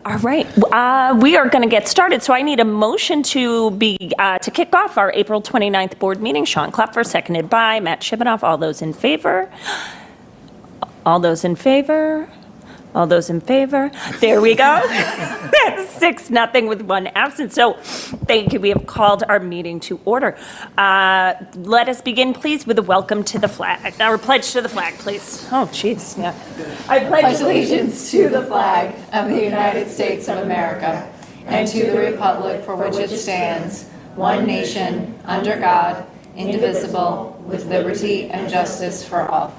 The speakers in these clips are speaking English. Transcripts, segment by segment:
All right, we are going to get started. So I need a motion to kick off our April 29th board meeting. Sean Klopfer, seconded by Matt Shibanoff. All those in favor? All those in favor? All those in favor? There we go. 6-0 with one absent. So thank you. We have called our meeting to order. Let us begin, please, with a welcome to the flag. Our pledge to the flag, please. Oh, jeez. Yeah. I pledge allegiance to the flag of the United States of America and to the republic for which it stands, one nation, under God, indivisible, with liberty and justice for all.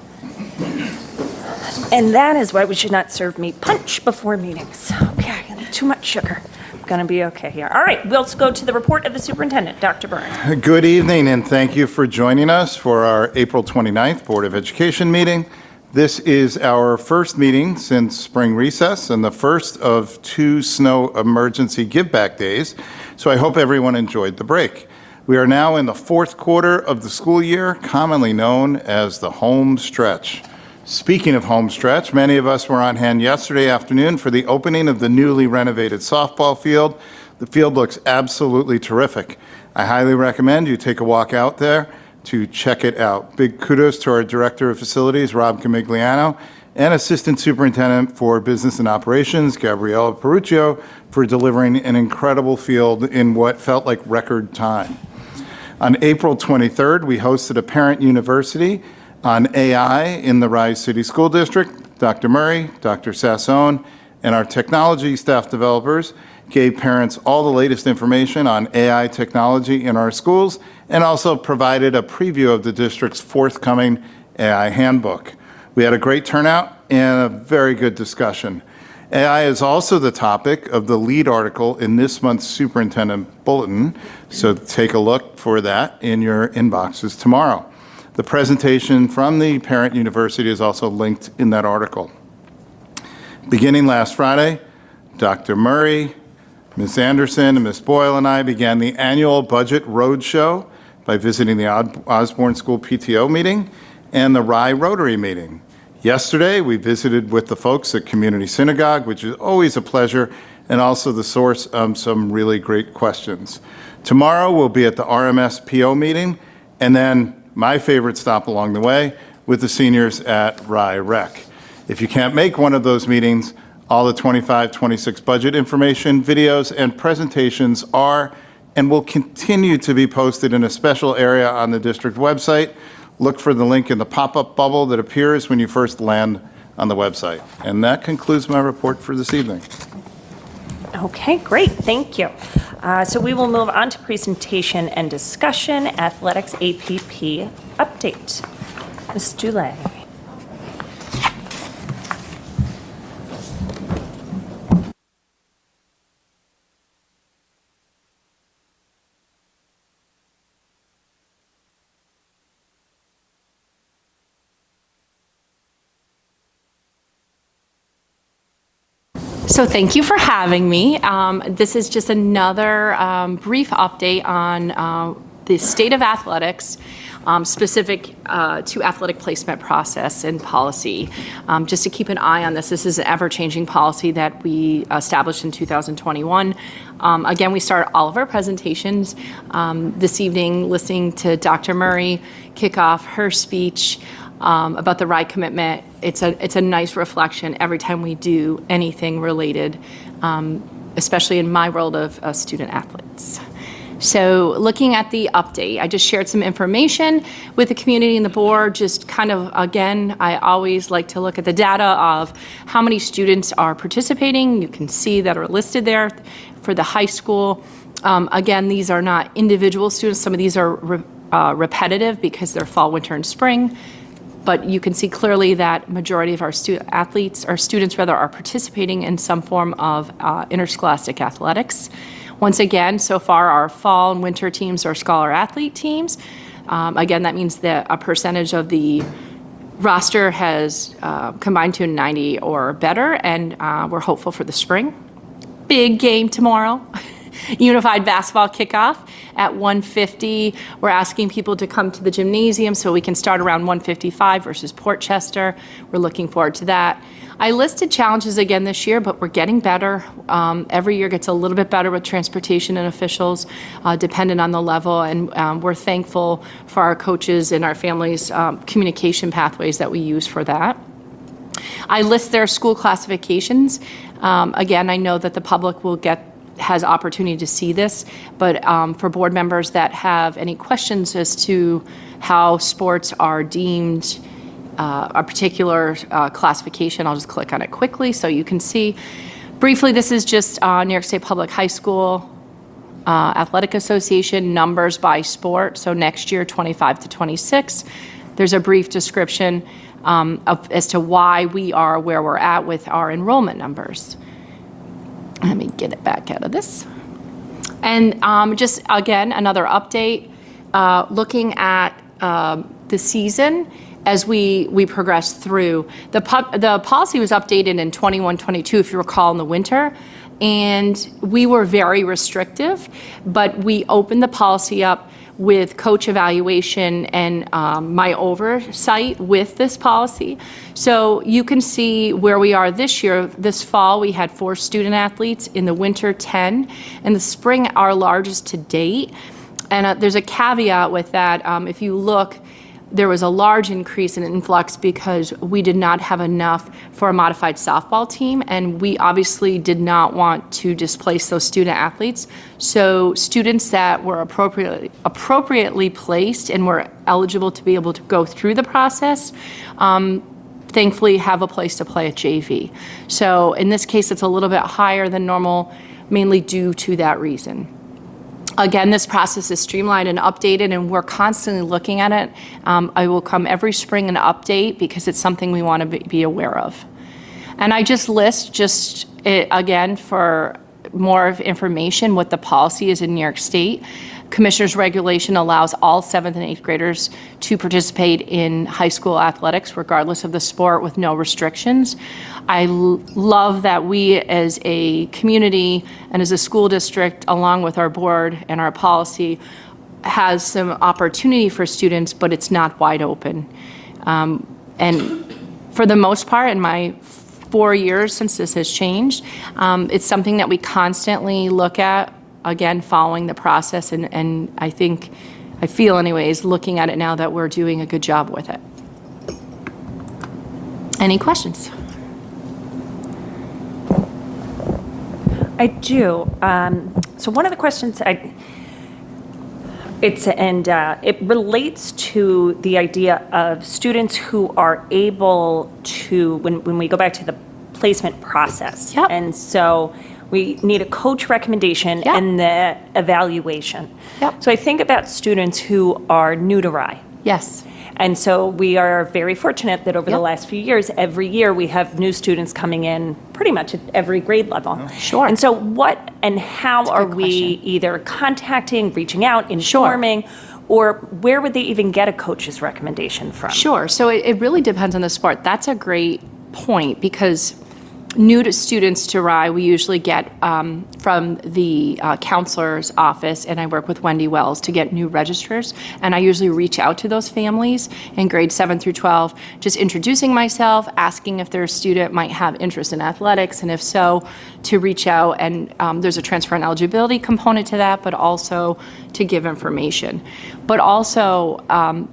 And that is why we should not serve me punch before meetings. Okay, too much sugar. I'm going to be okay here. All right, we'll go to the report of the superintendent, Dr. Byrne. Good evening, and thank you for joining us for our April 29th Board of Education meeting. This is our first meeting since spring recess and the first of 2 snow emergency give-back days, so I hope everyone enjoyed the break. We are now in the 4th quarter of the school year, commonly known as the home stretch. Speaking of home stretch, many of us were on hand yesterday afternoon for the opening of the newly renovated softball field. The field looks absolutely terrific. I highly recommend you take a walk out there to check it out. Big kudos to our Director of Facilities, Rob Camigliano, and Assistant Superintendent for Business and Operations, Gabriella Peruccio, for delivering an incredible field in what felt like record time. On April 23rd, we hosted a parent university on AI in the Rise City School District. Dr. Murray, Dr. Sassone, and our technology staff developers gave parents all the latest information on AI technology in our schools and also provided a preview of the district's forthcoming AI handbook. We had a great turnout and a very good discussion. AI is also the topic of the lead article in this month's Superintendent Bulletin, so take a look for that in your inboxes tomorrow. The presentation from the parent university is also linked in that article. Beginning last Friday, Dr. Murray, Ms. Anderson, and Ms. Boyle and I began the annual budget roadshow by visiting the Osborne School PTO meeting and the Rye Rotary meeting. Yesterday, we visited with the folks at Community Synagogue, which is always a pleasure, and also the source of some really great questions. Tomorrow, we'll be at the RMS PO meeting, and then my favorite stop along the way with the seniors at Rye Rec. If you can't make one of those meetings, all the 25-26 budget information, videos, and presentations are and will continue to be posted in a special area on the district website. Look for the link in the pop-up bubble that appears when you first land on the website. And that concludes my report for this evening. Okay, great, thank you. So we will move on to presentation and discussion, athletics APP update. Ms. Dulé. So thank you for having me. This is just another brief update on the state of athletics, specific to athletic placement process and policy. Just to keep an eye on this, this is an ever-changing policy that we established in 2021. Again, we start all of our presentations this evening listening to Dr. Murray kick off her speech about the Rye commitment. It's a nice reflection every time we do anything related, especially in my world of student athletes. So looking at the update, I just shared some information with the community and the board, just kind of, again, I always like to look at the data of how many students are participating. You can see that are listed there for the high school. Again, these are not individual students. Some of these are repetitive because they're fall, winter, and spring. But you can see clearly that majority of our students are participating in some form of interscholastic athletics. Once again, so far our fall and winter teams are scholar athlete teams. Again, that means that a percentage of the roster has combined to 90 or better, and we're hopeful for the spring. Big game tomorrow. Unified basketball kickoff at 1:50. We're asking people to come to the gymnasium so we can start around 1:55 versus Port Chester. We're looking forward to that. I listed challenges again this year, but we're getting better. Every year gets a little bit better with transportation and officials, dependent on the level, and we're thankful for our coaches and our families' communication pathways that we use for that. I list their school classifications. Again, I know that the public has opportunity to see this, but for board members that have any questions as to how sports are deemed a particular classification, I'll just click on it quickly so you can see. Briefly, this is just New York State Public High School Athletic Association numbers by sport. So next year, 25 to 26. There's a brief description as to why we are where we're at with our enrollment numbers. Let me get it back out of this. And just, again, another update, looking at the season as we progress through. The policy was updated in 21-22, if you recall, in the winter, and we were very restrictive, but we opened the policy up with coach evaluation and my oversight with this policy. So you can see where we are this year. This fall, we had 4 student athletes. In the winter, 10. In the spring, our largest to date. And there's a caveat with that. If you look, there was a large increase in influx because we did not have enough for a modified softball team, and we obviously did not want to displace those student athletes. So students that were appropriately placed and were eligible to be able to go through the process, thankfully have a place to play at JV. So in this case, it's a little bit higher than normal, mainly due to that reason. Again, this process is streamlined and updated, and we're constantly looking at it. I will come every spring and update because it's something we want to be aware of. And I just list, again, for more of information, what the policy is in New York State. Commissioner's regulation allows all 7th and 8th graders to participate in high school athletics, regardless of the sport, with no restrictions. I love that we as a community and as a school district, along with our board and our policy, has some opportunity for students, but it's not wide open. And for the most part, in my 4 years since this has changed, it's something that we constantly look at, again, following the process, and I feel anyways, looking at it now, that we're doing a good job with it. Any questions? I do. So one of the questions it relates to the idea of students who are able to, when we go back to the placement process. Yep. And so we need a coach recommendation Yep. and the evaluation. Yep. So I think about students who are new to RIE. Yes. And so we are very fortunate that over the Yep. last few years, every year we have new students coming in pretty much at every grade level. Sure. And so what and how a are good we question. either contacting, reaching out, informing, or where would they even get a coach's recommendation from? Sure. So it really depends on the sport. That's a great point, because new to students to RIE, we usually get from the counselor's office, and I work with Wendy Wells to get new registers, and I usually reach out to those families in grades 7 through 12, just introducing myself, asking if their student might have interest in athletics, and if so, to reach out, and there's a transfer and eligibility component to that, but also to give information. But also,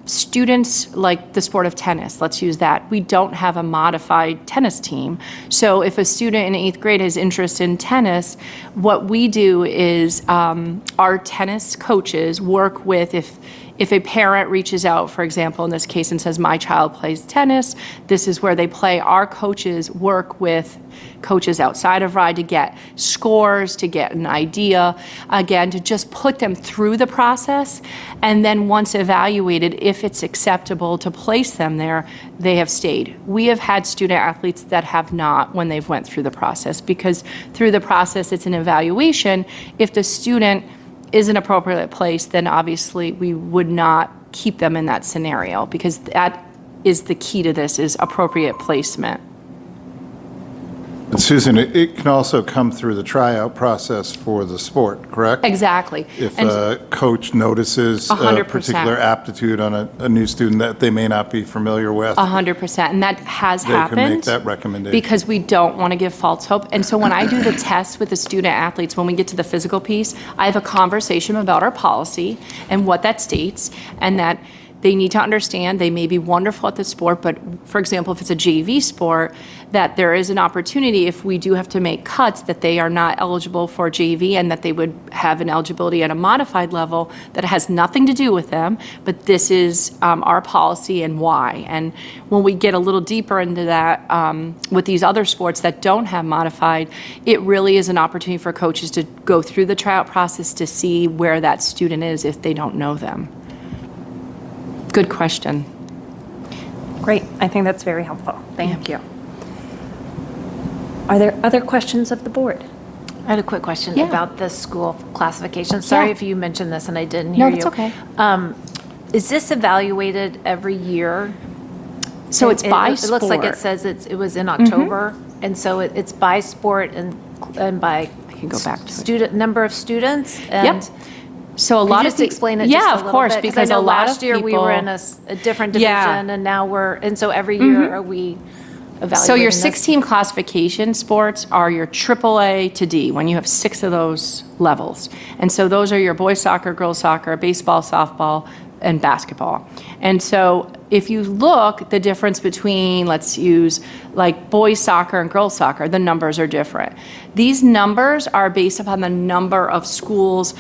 students like the sport of tennis, let's use that. We don't have a modified tennis team. So if a student in 8th grade has interest in tennis, what we do is our tennis coaches work with, if a parent reaches out, for example, in this case, and says, my child plays tennis, this is where they play, our coaches work with coaches outside of RIE to get scores, to get an idea, again, to just put them through the process. And then once evaluated, if it's acceptable to place them there, they have stayed. We have had student athletes that have not when they've went through the process, because through the process, it's an evaluation. If the student is an appropriate place, then obviously we would not keep them in that scenario, because that is the key to this, is appropriate placement. And Susan, it can also come through the tryout process for the sport, correct? Exactly. If And- a coach notices a 100%. particular aptitude on a new student that they may not be familiar with, 100%, and that has they can happened. make that recommendation. Because we don't want to give false hope. And so when I do the tests with the student athletes, when we get to the physical piece, I have a conversation about our policy and what that states, and that they need to understand they may be wonderful at the sport, but for example, if it's a JV sport, that there is an opportunity if we do have to make cuts that they are not eligible for JV and that they would have an eligibility at a modified level that has nothing to do with them, but this is our policy and why. And when we get a little deeper into that with these other sports that don't have modified, it really is an opportunity for coaches to go through the tryout process to see where that student is if they don't know them. Good question. Great. I think that's very helpful. Thank you. Are there other questions of the board? I had a quick question Yeah. about the school classification. Sorry Yeah. if you mentioned this and I didn't hear No, you. that's okay. Is this evaluated every year? So it's by It looks like it sport. says it was in October, and so it's by sport and by I can go back to it. student, number of students? Yep. And So a could lot you of just explain it just yeah, a of little course, bit? because I know a lot last of year we were people- in a different Yeah. division, and now and so every year are we evaluating So your this? 16 classification sports are your AAA to D, when you have 6 of those levels. And so those are your boys soccer, girls soccer, baseball, softball, and basketball. And so if you look, the difference between, let's use like boys soccer and girls soccer, the numbers are different. These numbers are based upon the number of schools.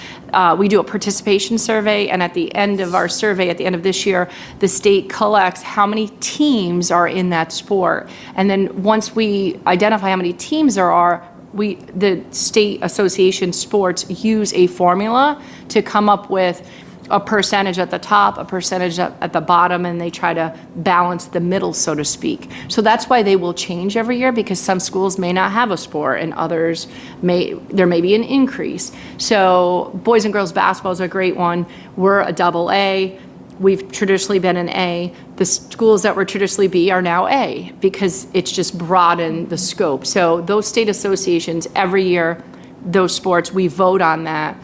We do a participation survey, and at the end of our survey, at the end of this year, the state collects how many teams are in that sport. And then once we identify how many teams there are, the state association sports use a formula to come up with a percentage at the top, a percentage at the bottom, and they try to balance the middle, so to speak. So that's why they will change every year, because some schools may not have a sport and others there may be an increase. So boys and girls basketball is a great one. We're a AA. We've traditionally been an A. The schools that were traditionally B are now A, because it's just broadened the scope. So those state associations, every year, those sports, we vote on that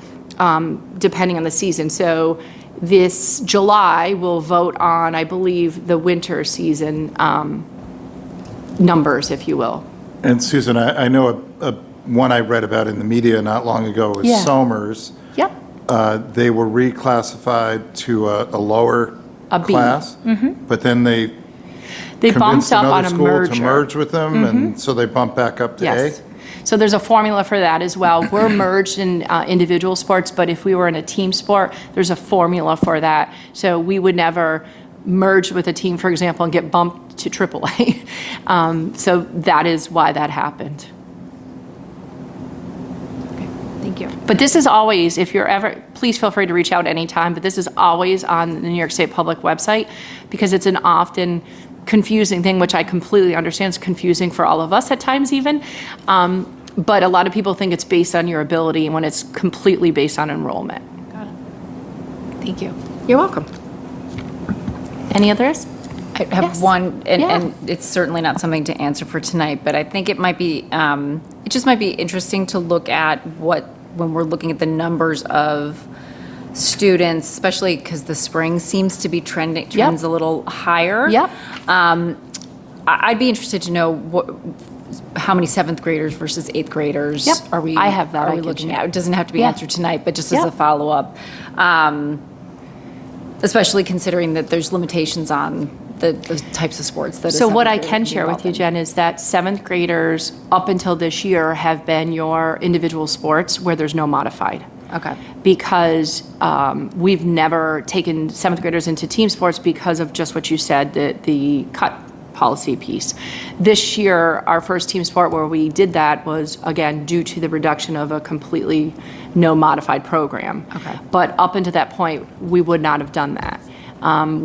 depending on the season. So this July, we'll vote on, I believe, the winter season numbers, if you will. And Susan, I know one I read about in the media not long ago was Yeah. Somers. Yep. They were reclassified to a lower A B. class, but then they They convinced bumped up on another a school merger. to merge with them, and so they bumped back up to A? Yes. So there's a formula for that as well. We're merged in individual sports, but if we were in a team sport, there's a formula for that. So we would never merge with a team, for example, and get bumped to AAA. So that is why that happened. Thank you. But this is always, if you're ever, please feel free to reach out anytime, but this is always on the New York State Public website, because it's an often confusing thing, which I completely understand is confusing for all of us at times even. But a lot of people think it's based on your ability when it's completely based on enrollment. Got it. Thank you. You're welcome. Any others? I have Yes. one, Yeah. and it's certainly not something to answer for tonight, but I think it might be, it just might be interesting to look at when we're looking at the numbers of students, especially because the spring seems to be trends a little higher. Yep. I'd be interested to know how many 7th graders versus 8th graders Yep. are we? I have that. Are I we can looking share. at? It doesn't have to be Yeah. answered tonight, but just as Yeah. a follow-up. Especially considering that there's limitations on the types of sports that. a So what 7th I grader can be share with involved you, in. Jen, is that 7th graders up until this year have been your individual sports where there's no modified. Okay. Because we've never taken 7th graders into team sports because of just what you said, the cut policy piece. This year, our first team sport where we did that was, again, due to the reduction of a completely no modified program. Okay. But up until that point, we would not have done that.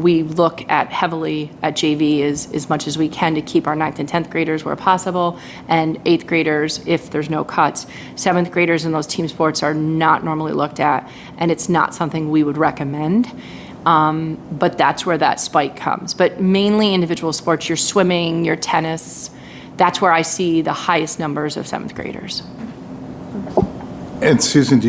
We look at heavily at JV as much as we can to keep our 9th and 10th graders where possible, and 8th graders if there's no cuts. 7th graders in those team sports are not normally looked at, and it's not something we would recommend. But that's where that spike comes. But mainly individual sports, your swimming, your tennis, that's where I see the highest numbers of 7th graders. And Susan,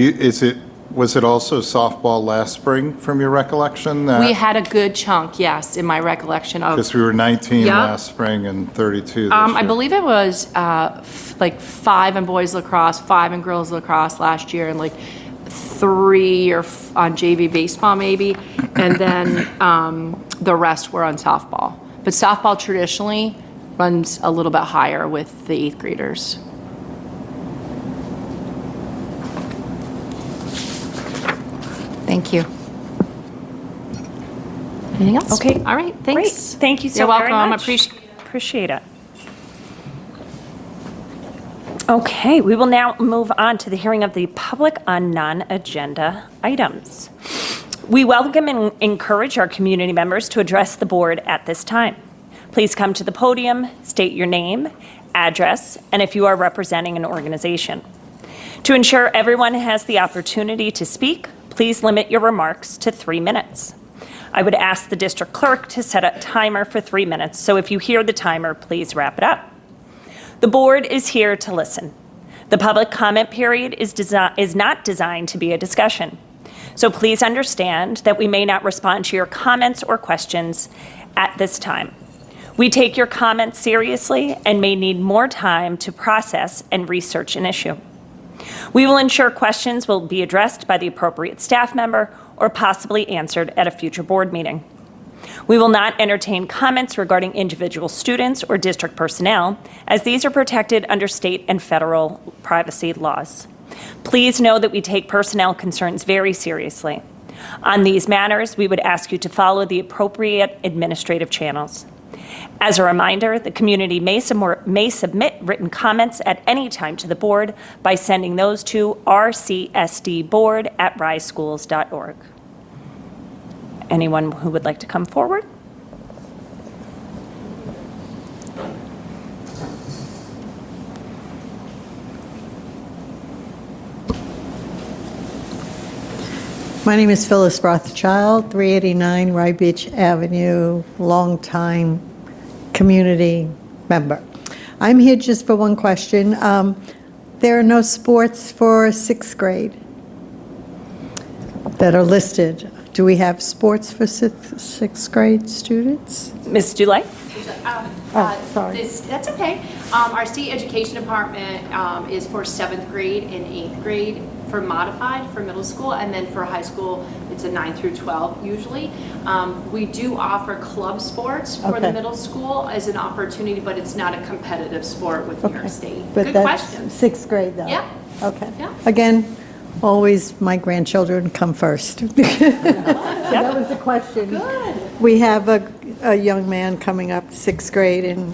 was it also softball last spring from your recollection? We had a good chunk, yes, in my recollection of. Because we were 19 Yeah. last spring and 32 this I year. believe it was like 5 in boys lacrosse, 5 in girls lacrosse last year, and like 3 on JV baseball maybe, and then the rest were on softball. But softball traditionally runs a little bit higher with the 8th graders. Thank you. Anything else? Okay. All right, Great. thanks. Thank you so You're very welcome. much. Appreciate it. Okay, we will now move on to the hearing of the public on non-agenda items. We welcome and encourage our community members to address the board at this time. Please come to the podium, state your name, address, and if you are representing an organization. To ensure everyone has the opportunity to speak, please limit your remarks to 3 minutes. I would ask the district clerk to set a timer for 3 minutes, so if you hear the timer, please wrap it up. The board is here to listen. The public comment period is not designed to be a discussion. So please understand that we may not respond to your comments or questions at this time. We take your comments seriously and may need more time to process and research an issue. We will ensure questions will be addressed by the appropriate staff member or possibly answered at a future board meeting. We will not entertain comments regarding individual students or district personnel, as these are protected under state and federal privacy laws. Please know that we take personnel concerns very seriously. On these matters, we would ask you to follow the appropriate administrative channels. As a reminder, the community may submit written comments at any time to the board by sending those to rcsdboard@riseschools.org. Anyone who would like to come forward? My name is Phyllis Rothschild, 389 Rye Beach Avenue, longtime community member. I'm here just for one question. There are no sports for 6th grade that are listed. Do we have sports for 6th grade students? Ms. Dulay? Sorry. That's okay. Our state education department is for 7th grade and 8th grade for modified for middle school, and then for high school, it's a 9 through 12 usually. We do offer club sports for the Okay. middle school as an opportunity, but it's not a competitive sport with New York State. But Good that's question. 6th grade, though? Yeah. Okay. Yeah. Again, always my grandchildren come first. That was the question. Good. We have a young man coming up 6th grade, and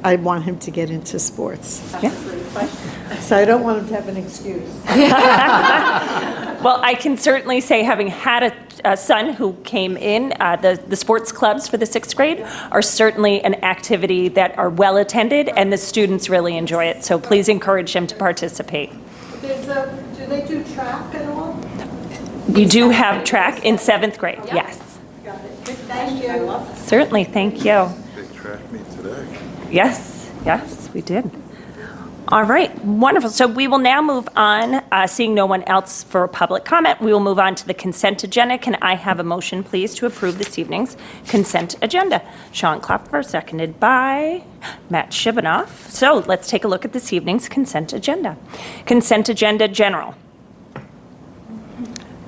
I want him to get into sports. Yeah. So I don't want him to have an excuse. Well, I can certainly say, having had a son who came in, the sports clubs for the 6th grade are certainly an activity that are well attended, and the students really enjoy it. So please encourage them to participate. Do they do track at all? We do have track in 7th grade, yes. Got it. Thank you. Certainly, thank you. Big track meet today. Yes, we did. All right, wonderful. So we will now move on, seeing no one else for public comment, we will move on to the consent agenda. Can I have a motion, please, to approve this evening's consent agenda? Sean Klopfer, seconded by Matt Shibanoff. So let's take a look at this evening's consent agenda. Consent agenda general.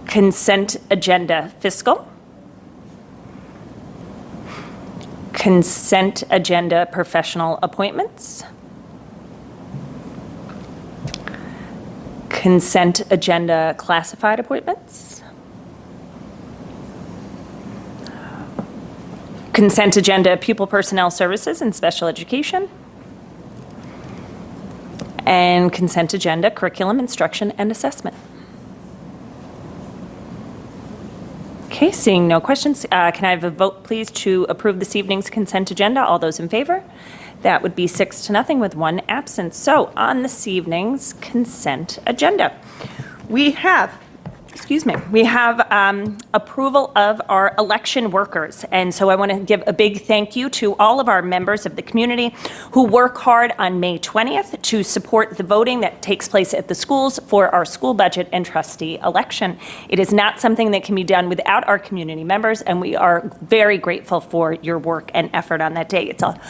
Consent agenda fiscal. Consent agenda professional appointments. Consent agenda classified appointments. Consent agenda pupil personnel services and special education. And consent agenda curriculum instruction and assessment. Okay, seeing no questions, can I have a vote, please, to approve this evening's consent agenda? All those in favor? That would be 6-0 with 1 absent. So on this evening's consent agenda, we have We have approval of our election workers. And so I want to give a big thank you to all of our members of the community who work hard on May 20th to support the voting that takes place at the schools for our school budget and trustee election. It is not something that can be done without our community members, and we are very grateful for your work and effort on that day. It's a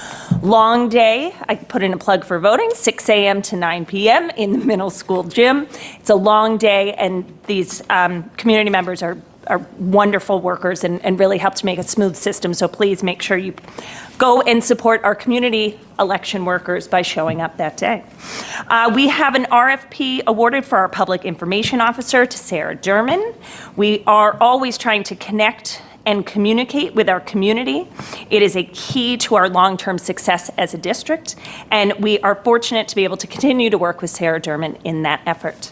long day. I put in a plug for voting, 6 a.m. to 9 p.m. in the middle school gym. It's a long day, and these community members are wonderful workers and really help to make a smooth system. So please make sure you go and support our community election workers by showing up that day. We have an RFP awarded for our public information officer to Sarah Derman. We are always trying to connect and communicate with our community. It is a key to our long-term success as a district, and we are fortunate to be able to continue to work with Sarah Derman in that effort.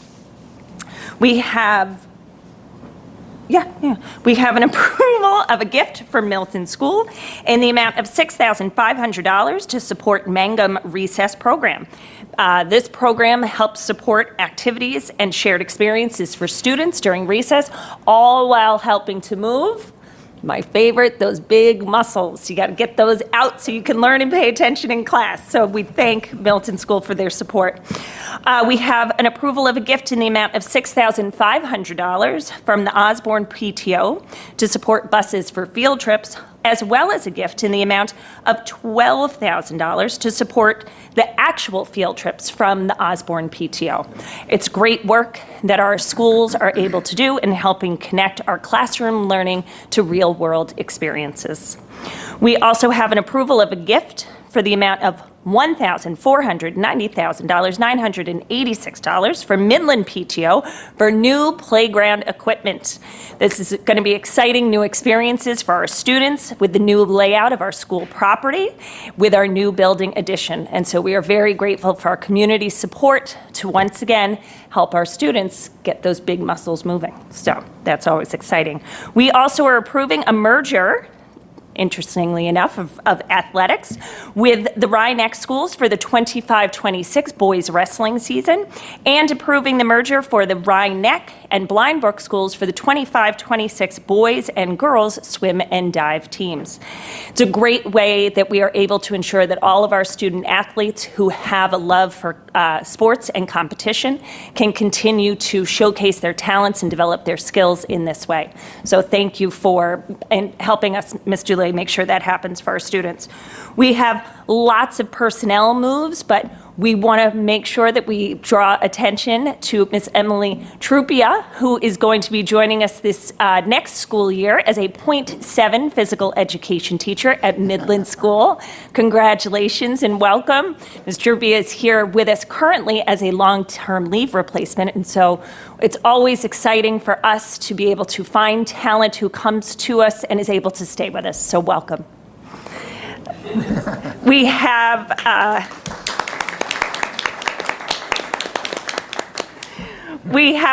We have an approval of a gift for Milton School in the amount of $6,500 to support Mangum Recess Program. This program helps support activities and shared experiences for students during recess, all while helping to move. My favorite, those big muscles. You got to get those out so you can learn and pay attention in class. So we thank Milton School for their support. We have an approval of a gift in the amount of $6,500 from the Osborne PTO to support buses for field trips, as well as a gift in the amount of $12,000 to support the actual field trips from the Osborne PTO. It's great work that our schools are able to do in helping connect our classroom learning to real-world experiences. We also have an approval of a gift for the amount of $1,490,986 from Midland PTO for new playground equipment. This is going to be exciting new experiences for our students with the new layout of our school property with our new building addition. And so we are very grateful for our community support to once again help our students get those big muscles moving. So that's always exciting. We also are approving a merger, interestingly enough, of athletics with the Rhinebeck schools for the 25-26 boys wrestling season, and approving the merger for the Rhinebeck and Blindbrook schools for the 25-26 boys and girls swim and dive teams. It's a great way that we are able to ensure that all of our student athletes who have a love for sports and competition can continue to showcase their talents and develop their skills in this way. So thank you for helping us, Ms. Dulé, make sure that happens for our students. We have lots of personnel moves, but we want to make sure that we draw attention to Ms. Emily Trupia, who is going to be joining us this next school year as a .7 physical education teacher at Midland School. Congratulations and welcome. Ms. Trupia is here with us currently as a long-term leave replacement, and so it's always exciting for us to be able to find talent who comes to us and is able to stay with us, so welcome. We have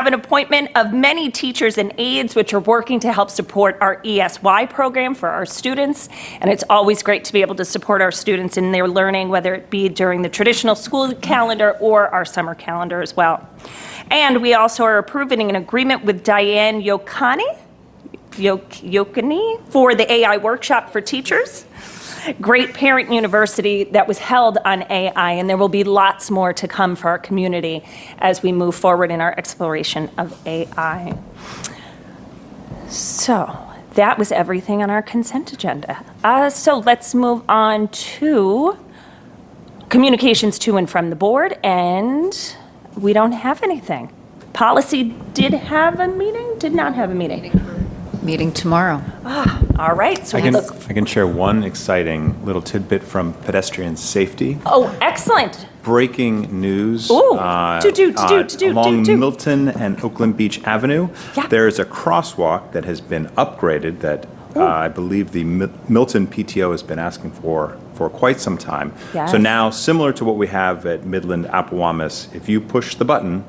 an appointment of many teachers and aides which are working to help support our ESY program for our students. And it's always great to be able to support our students in their learning, whether it be during the traditional school calendar or our summer calendar as well. And we also are approving an agreement with Diane Yokani for the AI workshop for teachers. Great parent university that was held on AI, and there will be lots more to come for our community as we move forward in our exploration of AI. So that was everything on our consent agenda. So let's move on to communications to and from the board, and we don't have anything. Policy did have a meeting, did not have a meeting. Meeting tomorrow. All right, so I we can, look. I can share one exciting little tidbit from pedestrian safety. Oh, excellent. Breaking news. Ooh, along do. Milton and Oakland Beach Avenue, Yeah. there is a crosswalk that has been upgraded that I believe the Milton PTO has been asking for quite some time. Yes. So now, similar to what we have at Midland Appowamus, if you push the button,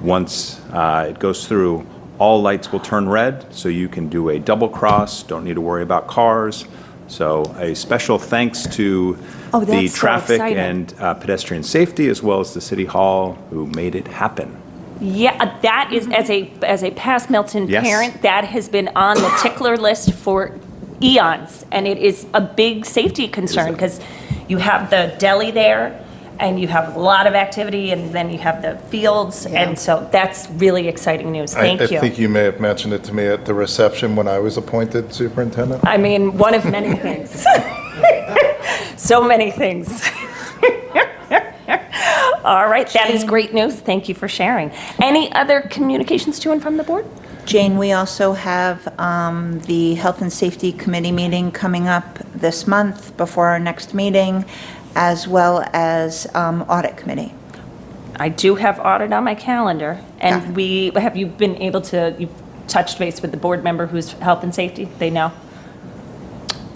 once it goes through, all lights will turn red, so you can do a double cross, don't need to worry about cars. So a special thanks to the that's so traffic exciting. and pedestrian safety, as well as the City Hall, who made it happen. Yeah, that is, as a past Milton Yes. parent, that has been on the tickler list for eons, and it is a big safety concern, because you have the deli there, and you have a lot of activity, and then you have the fields, and so that's really exciting news. Thank I you. think you may have mentioned it to me at the reception when I was appointed superintendent. I mean, one of many things. So many things. All right, that is great news. Thank you for sharing. Any other communications to and from the board? Jane, we also have the Health and Safety Committee meeting coming up this month before our next meeting, as well as Audit Committee. I do have audit on my calendar, and have you been able to, you've touched base with the board member who's health and safety? They know?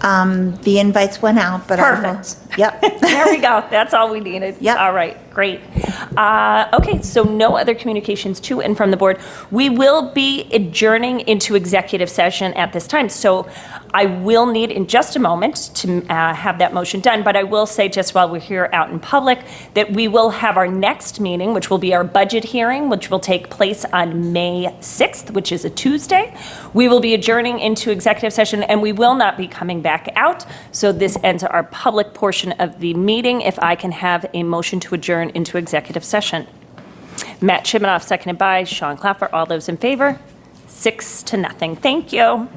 The invites went out, but I will. Perfect. Yep. There we go. That's all we needed. Yep. All right, great. Okay, so no other communications to and from the board. We will be adjourning into executive session at this time. So I will need in just a moment to have that motion done, but I will say just while we're here out in public that we will have our next meeting, which will be our budget hearing, which will take place on May 6th, which is a Tuesday. We will be adjourning into executive session, and we will not be coming back out. So this ends our public portion of the meeting. If I can have a motion to adjourn into executive session. Matt Shibanoff, seconded by Sean Klaffer. All those in favor? 6-0. Thank you.